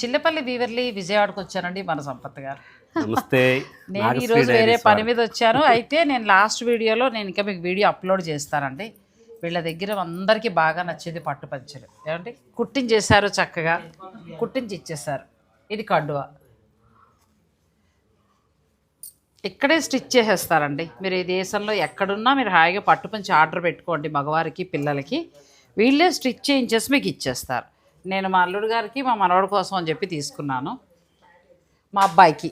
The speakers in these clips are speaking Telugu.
చిల్లపల్లి వీవర్లీ విజయవాడకు వచ్చానండి మన సంపత్ గారు. నమస్తే. నేను ఈరోజు వేరే పని మీద వచ్చాను. అయితే నేను లాస్ట్ వీడియోలో నేను ఇంకా మీకు వీడియో అప్లోడ్ చేస్తానండి. వీళ్ళ దగ్గర అందరికీ బాగా నచ్చేది పట్టు పంచలు. ఏమంటే కుట్టించేశారు, చక్కగా కుట్టించి ఇచ్చేసారు. ఇది కండువా ఇక్కడే స్టిచ్ చేసేస్తారండి. మీరు ఈ దేశంలో ఎక్కడున్నా మీరు హాయిగా పట్టు పంచి ఆర్డర్ పెట్టుకోండి. మగవారికి పిల్లలకి వీళ్ళే స్టిచ్ చేయించేసి మీకు ఇచ్చేస్తారు. నేను మా అల్లుడు గారికి మా మనవడి కోసం అని చెప్పి తీసుకున్నాను. మా అబ్బాయికి,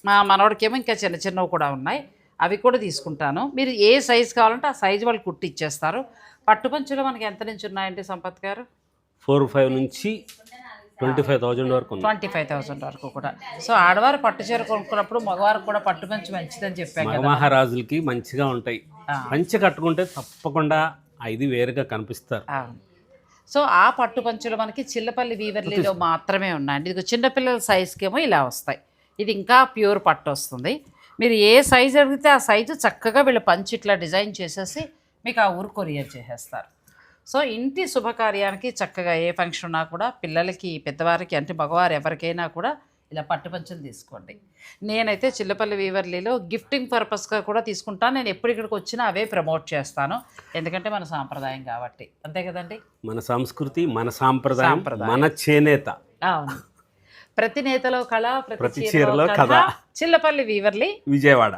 మా మనవడికి ఏమో ఇంకా చిన్న చిన్నవి కూడా ఉన్నాయి, అవి కూడా తీసుకుంటాను. మీరు ఏ సైజు కావాలంటే ఆ సైజు వాళ్ళు కుట్టి ఇచ్చేస్తారు. పట్టు పంచులు మనకి ఎంత నుంచి ఉన్నాయండి సంపత్ గారు? 4-5 నుంచి 25,000 వరకు 25,000 వరకు కూడా. సో ఆడవారు పట్టు చీర కొనుక్కున్నప్పుడు మగవారు కూడా పట్టు పంచి మంచిదని చెప్పాను కదా. మహారాజులకి మంచిగా ఉంటాయి. పంచి కట్టుకుంటే తప్పకుండా ఇది వేరుగా కనిపిస్తారు. సో ఆ పట్టు పంచులు మనకి చిల్లపల్లి వీవర్లీలో మాత్రమే ఉన్నాయండి. ఇది చిన్నపిల్లల సైజుకి ఏమో ఇలా వస్తాయి. ఇది ఇంకా ప్యూర్ పట్టు వస్తుంది. మీరు ఏ సైజు అడిగితే ఆ సైజు చక్కగా వీళ్ళు పంచి ఇట్లా డిజైన్ చేసేసి మీకు ఆ ఊరు కొరియర్ చేసేస్తారు. సో ఇంటి శుభకార్యానికి చక్కగా ఏ ఫంక్షన్ ఉన్నా కూడా పిల్లలకి, పెద్దవారికి, అంటే మగవారు ఎవరికైనా కూడా ఇలా పట్టు పంచులు తీసుకోండి. నేనైతే చిల్లపల్లి వీవర్లీలో గిఫ్టింగ్ పర్పస్గా కూడా తీసుకుంటాను. నేను ఎప్పుడు ఇక్కడికి వచ్చినా అవే ప్రమోట్ చేస్తాను, ఎందుకంటే మన సాంప్రదాయం కాబట్టి. అంతే కదండి, మన సంస్కృతి, మన సాంప్రదాయం, మన చేనేత. అవును, ప్రతి నేతలో కళ, ప్రతి చీరలో కథ. చిల్లపల్లి వీవర్లీ విజయవాడ.